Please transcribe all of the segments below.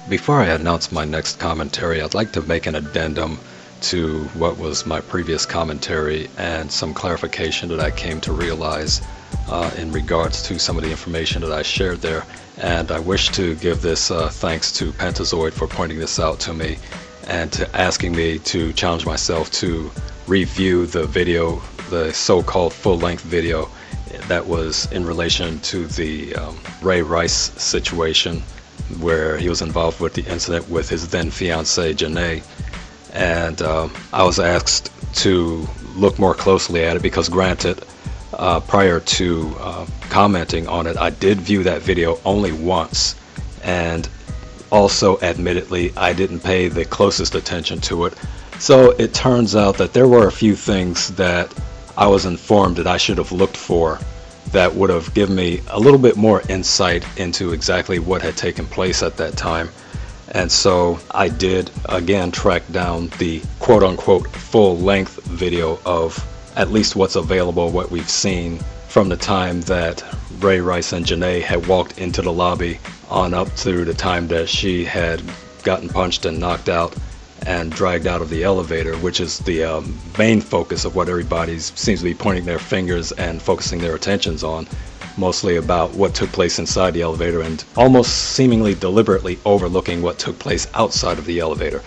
Before I announce my next commentary, I'd like to make an addendum to what was my previous commentary and some clarification that I came to realize in regards to some of the information that I shared there. And I wish to give this thanks to Pentazoid for pointing this out to me and to asking me to challenge myself to review the video, the so-called full-length video that was in relation to the Ray Rice situation, where he was involved with the incident with his then fiancée Janae. And I was asked to look more closely at it because, granted, prior to commenting on it, I did view that video only once, and also admittedly I didn't pay the closest attention to it. So it turns out that there were a few things that I was informed that I should have looked for that would have given me a little bit more insight into exactly what had taken place at that time. And so I did again track down the quote-unquote full-length video of at least what's available, what we've seen from the time that Ray Rice and Janae had walked into the lobby on up through the time that she had gotten punched and knocked out and dragged out of the elevator, which is the main focus of what everybody seems to be pointing their fingers and focusing their attentions on, mostly about what took place inside the elevator and almost seemingly deliberately overlooking what took place outside of the elevator.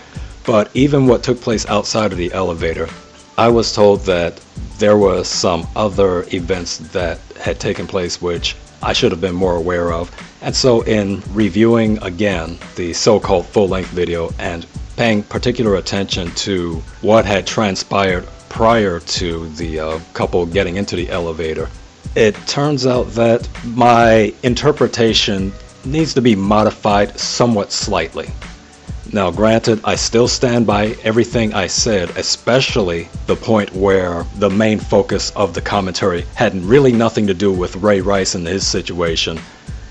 But even what took place outside of the elevator, I was told that there were some other events that had taken place which I should have been more aware of. And so in reviewing again the so-called full-length video and paying particular attention to what had transpired prior to the couple getting into the elevator, it turns out that my interpretation needs to be modified somewhat slightly. Now granted, I still stand by everything I said, especially the point where the main focus of the commentary had really nothing to do with Ray Rice and his situation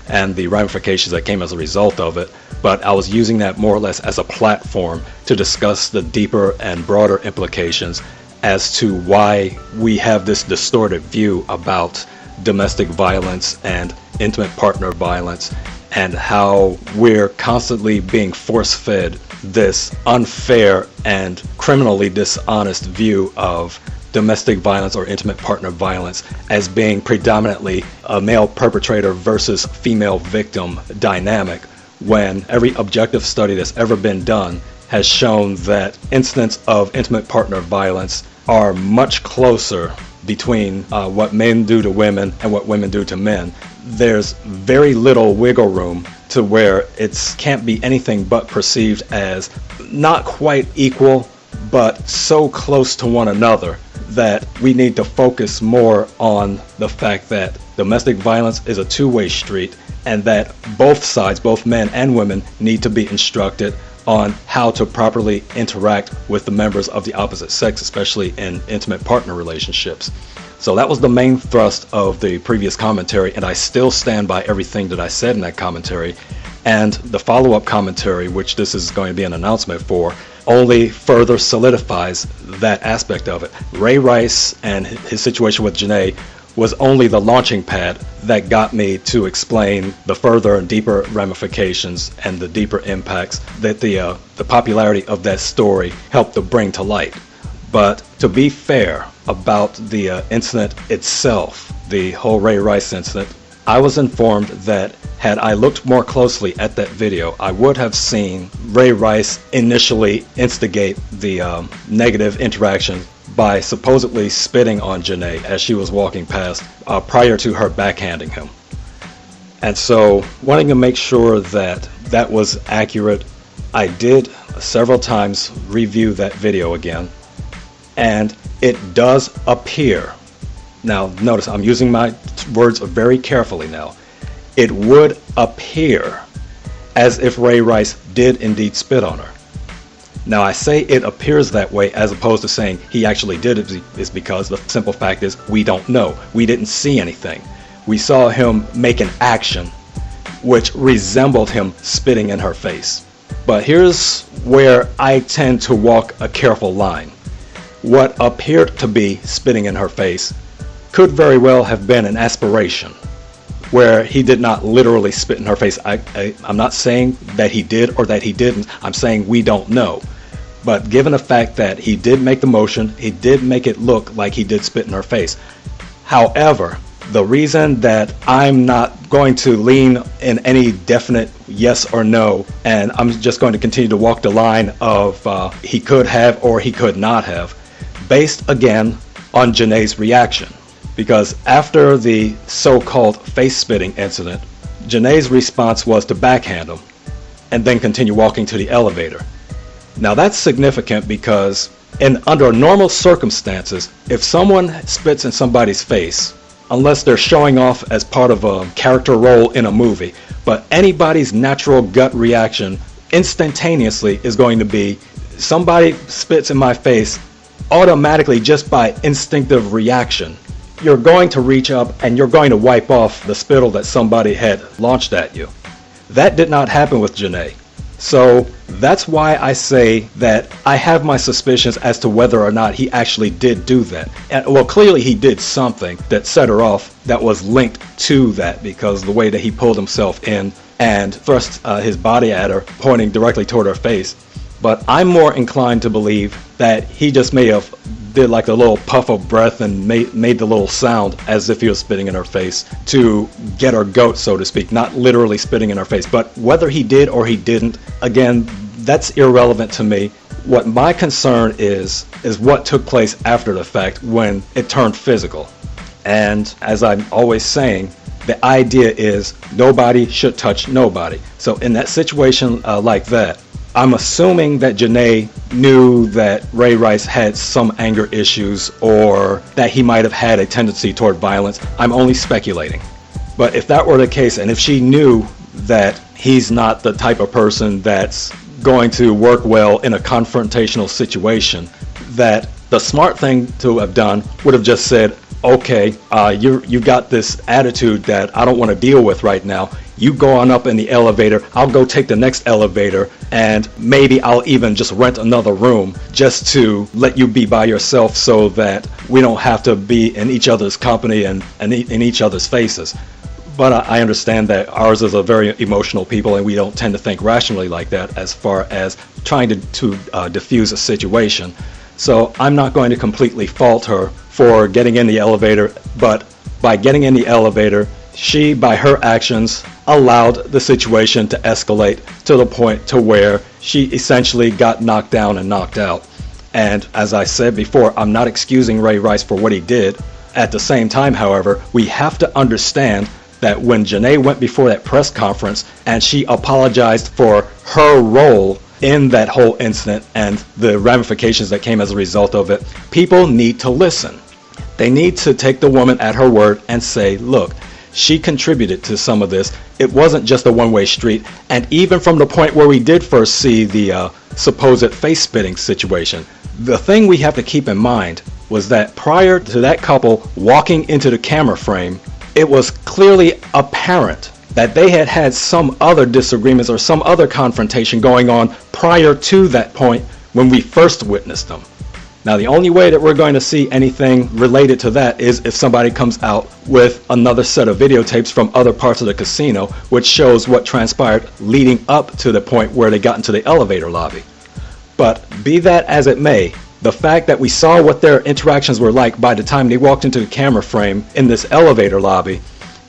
and the ramifications that came as a result of it, but I was using that more or less as a platform to discuss the deeper and broader implications as to why we have this distorted view about domestic violence and intimate partner violence, and how we're constantly being force-fed this unfair and criminally dishonest view of domestic violence or intimate partner violence as being predominantly a male perpetrator versus female victim dynamic, when every objective study that's ever been done has shown that incidents of intimate partner violence are much closer between what men do to women and what women do to men. There's very little wiggle room to where it can't be anything but perceived as not quite equal, but so close to one another that we need to focus more on the fact that domestic violence is a two-way street, and that both sides, both men and women, need to be instructed on how to properly interact with the members of the opposite sex, especially in intimate partner relationships. So that was the main thrust of the previous commentary, and I still stand by everything that I said in that commentary. And the follow-up commentary, which this is going to be an announcement for, only further solidifies that aspect of it. Ray Rice and his situation with Janae was only the launching pad that got me to explain the further and deeper ramifications and the deeper impacts that the popularity of that story helped to bring to light. But to be fair about the incident itself, the whole Ray Rice incident, I was informed that had I looked more closely at that video, I would have seen Ray Rice initially instigate the negative interaction by supposedly spitting on Janae as she was walking past prior to her backhanding him. And so, wanting to make sure that that was accurate, I did several times review that video again, and it does appear, now notice I'm using my words very carefully now, it would appear as if Ray Rice did indeed spit on her. Now I say it appears that way as opposed to saying he actually did it, is because the simple fact is we don't know. We didn't see anything. We saw him make an action which resembled him spitting in her face. But here's where I tend to walk a careful line. What appeared to be spitting in her face could very well have been an aspiration. where he did not literally spit in her face. I'm not saying that he did or that he didn't. I'm saying we don't know. But given the fact that he did make the motion, he did make it look like he did spit in her face. However, the reason that I'm not going to lean in any definite yes or no, and I'm just going to continue to walk the line of he could have or he could not have, based again on Janae's reaction. Because after the so-called face spitting incident, Janae's response was to backhand him and then continue walking to the elevator. Now that's significant because under normal circumstances, if someone spits in somebody's face, unless they're showing off as part of a character role in a movie, but anybody's natural gut reaction instantaneously is going to be, somebody spits in my face, automatically just by instinctive reaction, you're going to reach up and you're going to wipe off the spittle that somebody had launched at you. That did not happen with Janae. So that's why I say that I have my suspicions as to whether or not he actually did do that. And, well, clearly he did something that set her off that was linked to that, because the way that he pulled himself in and thrust his body at her, pointing directly toward her face. But I'm more inclined to believe that he just may have did like a little puff of breath and made the little sound as if he was spitting in her face to get her goat, so to speak, not literally spitting in her face. But whether he did or he didn't, again, that's irrelevant to me. What my concern is what took place after the fact when it turned physical. And as I'm always saying, the idea is nobody should touch nobody. So in that situation like that, I'm assuming that Janae knew that Ray Rice had some anger issues or that he might have had a tendency toward violence. I'm only speculating. But if that were the case, and if she knew that he's not the type of person that's going to work well in a confrontational situation, that the smart thing to have done would have just said, okay, you've got this attitude that I don't want to deal with right now. You go on up in the elevator, I'll go take the next elevator, and maybe I'll even just rent another room just to let you be by yourself so that we don't have to be in each other's company and in each other's faces. But I understand that ours is a very emotional people and we don't tend to think rationally like that as far as trying to diffuse a situation. So I'm not going to completely fault her for getting in the elevator, but by getting in the elevator, she, by her actions, allowed the situation to escalate to the point to where she essentially got knocked down and knocked out. And as I said before, I'm not excusing Ray Rice for what he did. At the same time, however, we have to understand that when Janae went before that press conference and she apologized for her role in that whole incident and the ramifications that came as a result of it, people need to listen. They need to take the woman at her word and say, look, she contributed to some of this. It wasn't just a one-way street. And even from the point where we did first see the supposed face spitting situation, the thing we have to keep in mind was that prior to that couple walking into the camera frame, it was clearly apparent that they had had some other disagreements or some other confrontation going on prior to that point when we first witnessed them. Now, the only way that we're going to see anything related to that is if somebody comes out with another set of videotapes from other parts of the casino, which shows what transpired leading up to the point where they got into the elevator lobby. But be that as it may, the fact that we saw what their interactions were like by the time they walked into the camera frame in this elevator lobby,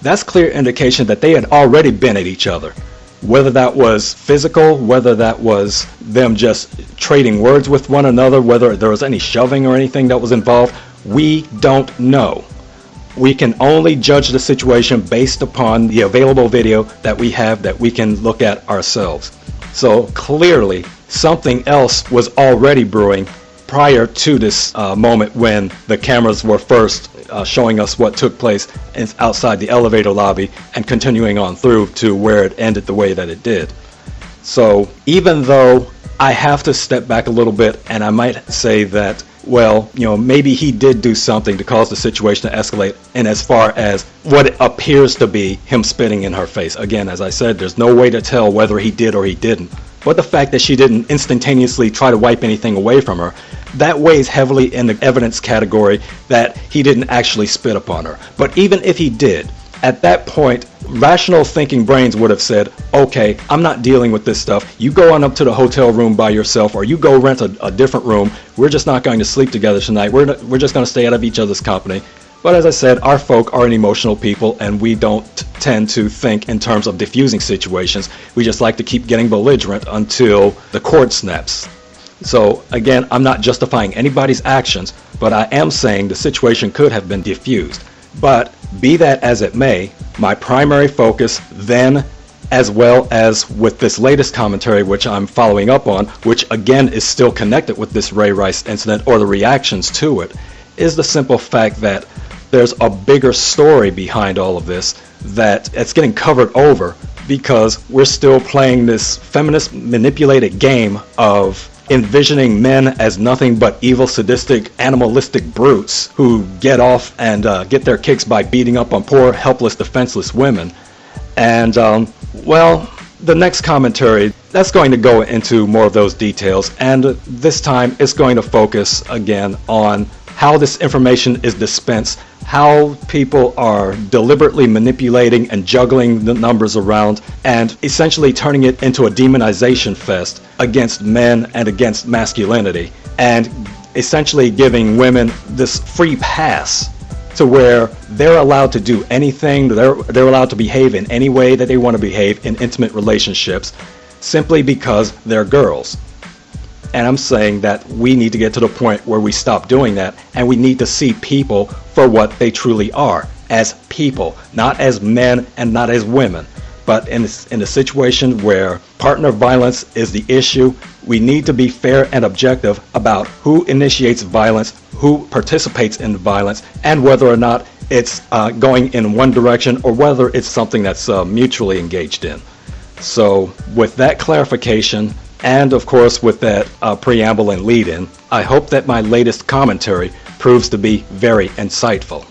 that's clear indication that they had already been at each other. Whether that was physical, whether that was them just trading words with one another, whether there was any shoving or anything that was involved, we don't know. We can only judge the situation based upon the available video that we have that we can look at ourselves. So clearly, something else was already brewing prior to this moment when the cameras were first showing us what took place outside the elevator lobby and continuing on through to where it ended the way that it did. So even though I have to step back a little bit and I might say that, well, maybe he did do something to cause the situation to escalate, and as far as what it appears to be him spitting in her face. Again, as I said, there's no way to tell whether he did or he didn't. But the fact that she didn't instantaneously try to wipe anything away from her, that weighs heavily in the evidence category that he didn't actually spit upon her. But even if he did, At that point, rational thinking brains would have said, okay, I'm not dealing with this stuff. You go on up to the hotel room by yourself, or you go rent a different room. We're just not going to sleep together tonight. We're just going to stay out of each other's company. But as I said, our folk are an emotional people, and we don't tend to think in terms of diffusing situations. We just like to keep getting belligerent until the cord snaps. So again, I'm not justifying anybody's actions, but I am saying the situation could have been diffused. But be that as it may, my primary focus then, as well as with this latest commentary which I'm following up on, which again is still connected with this Ray Rice incident or the reactions to it, is the simple fact that there's a bigger story behind all of this that it's getting covered over because we're still playing this feminist manipulated game of envisioning men as nothing but evil, sadistic, animalistic brutes who get off and get their kicks by beating up on poor, helpless, defenseless women. And, well, the next commentary, that's going to go into more of those details, and this time it's going to focus again on how this information is dispensed, how people are deliberately manipulating and juggling the numbers around, and essentially turning it into a demonization fest against men and against masculinity, and essentially giving women this free pass to where they're allowed to do anything, they're allowed to behave in any way that they want to behave in intimate relationships simply because they're girls. And I'm saying that we need to get to the point where we stop doing that, and we need to see people for what they truly are, as people, not as men and not as women. But in a situation where partner violence is the issue, we need to be fair and objective about who initiates violence, who participates in violence, and whether or not it's going in one direction or whether it's something that's mutually engaged in. So with that clarification, and of course with that preamble and lead-in, I hope that my latest commentary proves to be very insightful.